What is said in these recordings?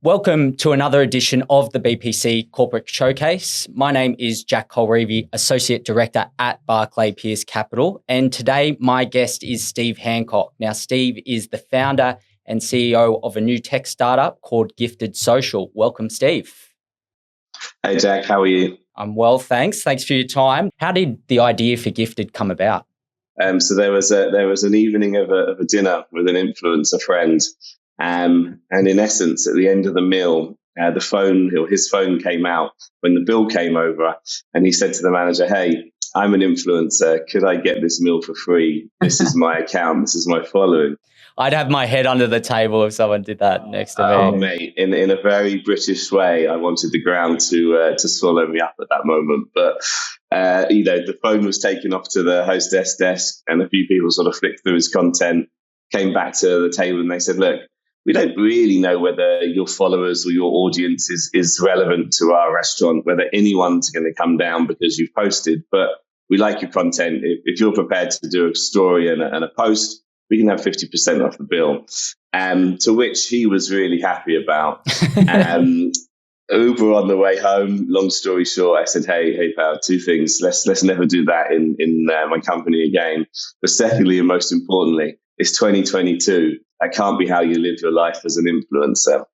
Welcome to another edition of the BPC Corporate Showcase. My name is Jack Colreevy, Associate Director at Barclay Pearce Capital, and today my guest is Steve Hancock. Now, Steve is the founder and CEO of a new tech startup called Gifted Social. Welcome, Steve. Hey, Jack, how are you? I'm well, thanks. Thanks for your time. How did the idea for Gifted come about? So there was an evening of a dinner with an influencer friend. And in essence, at the end of the meal, his phone came out when the bill came over, and he said to the manager, "Hey, I'm an influencer. Could I get this meal for free? This is my account. This is my following." I'd have my head under the table if someone did that next to me. Oh, mate, in a very British way, I wanted the ground to swallow me up at that moment. But the phone was taken off to the hostess desk, and a few people sort of flicked through his content, came back to the table, and they said, "Look, we don't really know whether your followers or your audience is relevant to our restaurant, whether anyone's going to come down because you've posted, but we like your content. If you're prepared to do a story and a post, we can have 50% off the bill." To which he was really happy about. Uber on the way home, long story short, I said, hey, pal, two things. Let's never do that in my company again. But secondly, and most importantly, it's 2022. That can't be how you live your life as an influencer.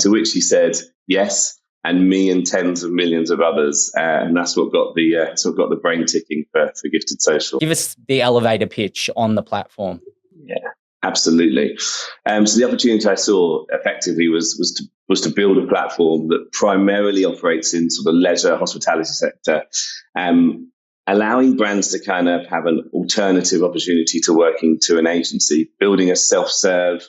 To which he said, yes, and me and tens of millions of others. And that's what got the brain ticking for Gifted Social. Give us the elevator pitch on the platform. Yeah, absolutely. So the opportunity I saw effectively was to build a platform that primarily operates in sort of leisure hospitality sector, allowing brands to kind of have an alternative opportunity to working to an agency, building a self-serve,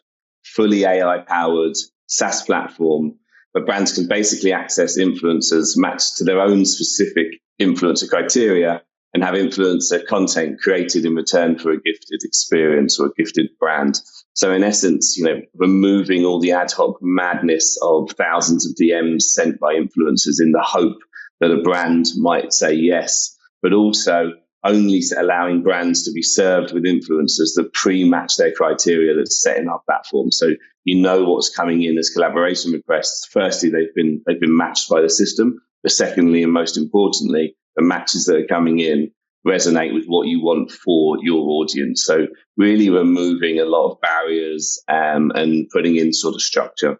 fully AI-powered SaaS platform where brands can basically access influencers matched to their own specific influencer criteria and have influencer content created in return for a gifted experience or a gifted brand. So in essence, removing all the ad hoc madness of thousands of DMs sent by influencers in the hope that a brand might say yes, but also only allowing brands to be served with influencers that pre-match their criteria that's set in our platform. So what's coming in as collaboration requests. Firstly, they've been matched by the system. But secondly, and most importantly, the matches that are coming in resonate with what you want for your audience. So really removing a lot of barriers and putting in sort of structure.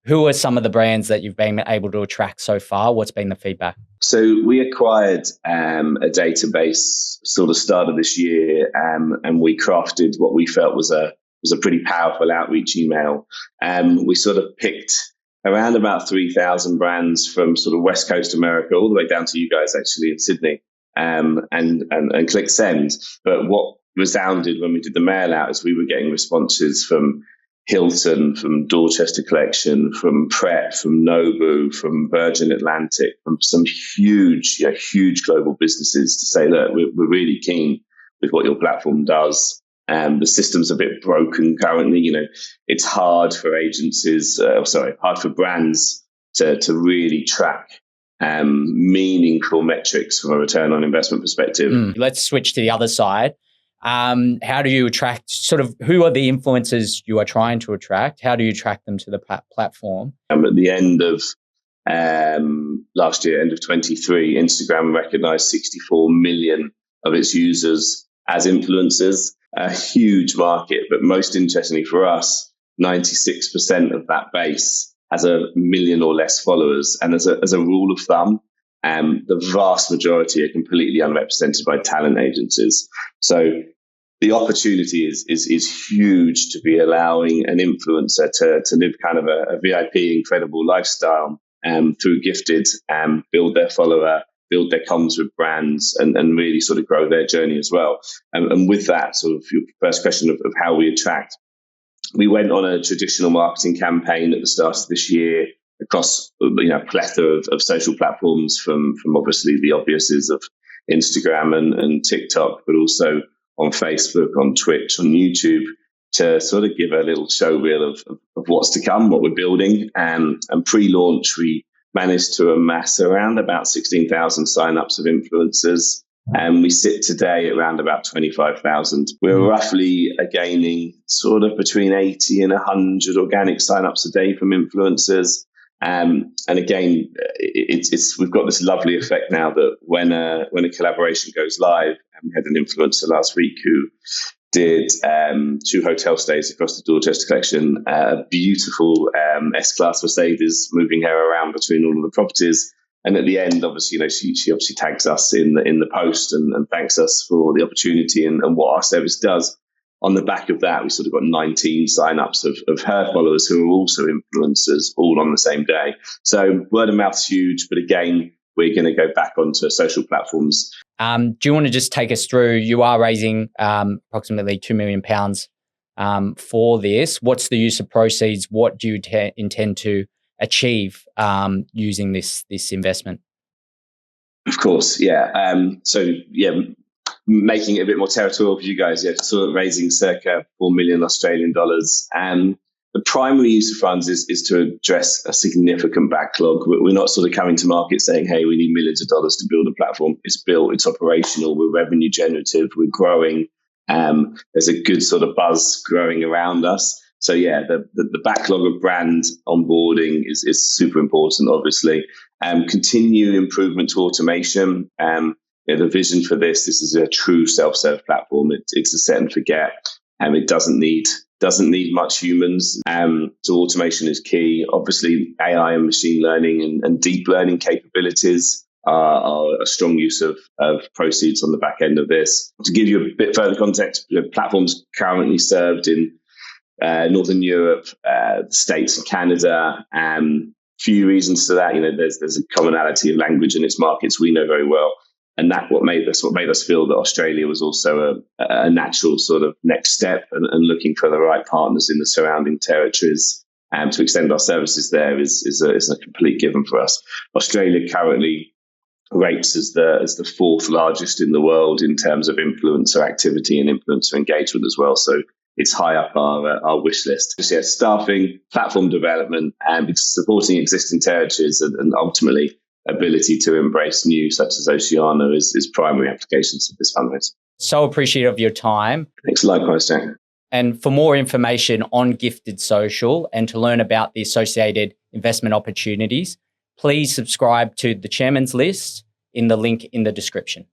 Who are some of the brands that you've been able to attract so far? What's been the feedback? So we acquired a database sort of start of this year, and we crafted what we felt was a pretty powerful outreach email. We sort of picked around about 3,000 brands from sort of West Coast America all the way down to you guys actually in Sydney, and click send. But what resounded when we did the mail out is we were getting responses from Hilton, from Dorchester Collection, from Pret, from Nobu, from Virgin Atlantic, from some huge global businesses to say, look, we're really keen with what your platform does. The system's a bit broken currently. It's hard for hard for brands to really track meaningful metrics from a return on investment perspective. Let's switch to the other side. How do you attract who are the influencers you are trying to attract? How do you attract them to the platform? At the end of last year, end of 23, Instagram recognized 64 million of its users as influencers, a huge market. But most interestingly for us, 96% of that base has 1 million or less followers. And as a rule of thumb, the vast majority are completely unrepresented by talent agencies. So the opportunity is huge to be allowing an influencer to live kind of a VIP incredible lifestyle through Gifted and build their follower, build their comms with brands and really sort of grow their journey as well. And with that, sort of your first question of how we attract, we went on a traditional marketing campaign at the start of this year across a plethora of social platforms from obviously the obviouses of Instagram and TikTok, but also on Facebook, on Twitch, on YouTube, to sort of give a little show reel of what's to come, what we're building. And pre-launch, we managed to amass around about 16,000 signups of influencers. And we sit today around about 25,000. We're roughly gaining sort of between 80 and 100 organic signups a day from influencers. And again, it's we've got this lovely effect now that when a collaboration goes live, and we had an influencer last week who did 2 hotel stays across the Dorchester collection, a beautiful S-Class Mercedes, moving her around between all of the properties. And at the end, obviously, she obviously tags us in the post and thanks us for the opportunity and what our service does. On the back of that, we sort of got 19 sign-ups of her followers who are also influencers, all on the same day. So word of mouth is huge, but again, we're going to go back onto social platforms. Do you want to just take us through? You are raising approximately £2 million for this. What's the use of proceeds? What do you intend to achieve using this investment? Of course, yeah. Making it a bit more territorial for you guys, sort of raising circa 4 million Australian dollars. The primary use of funds is to address a significant backlog. We're not sort of coming to market saying, hey, we need millions of dollars to build a platform. It's built, it's operational, we're revenue generative, we're growing. There's a good sort of buzz growing around us. So yeah, the backlog of brand onboarding is super important, obviously. Continue improvement to automation. The vision for this is a true self-serve platform. It's a set and forget. It doesn't need much humans. So automation is key. Obviously, AI and machine learning and deep learning capabilities are a strong use of proceeds on the back end of this. To give you a bit further context, platforms currently served in Northern Europe, the States and Canada. Few reasons to that. There's a commonality of language in its markets we know very well. And what made us feel that Australia was also a natural sort of next step and looking for the right partners in the surrounding territories to extend our services there is a complete given for us. Australia currently rates as the 4th largest in the world in terms of influencer activity and influencer engagement as well. So it's high up our wish list. So yeah, staffing, platform development, and supporting existing territories and ultimately ability to embrace new, such as Oceania, is primary applications of this fundraise. So appreciative of your time. Thanks, likewise, Jack. And for more information on Gifted Social and to learn about the associated investment opportunities, please subscribe to the Chairman's List in the link in the description.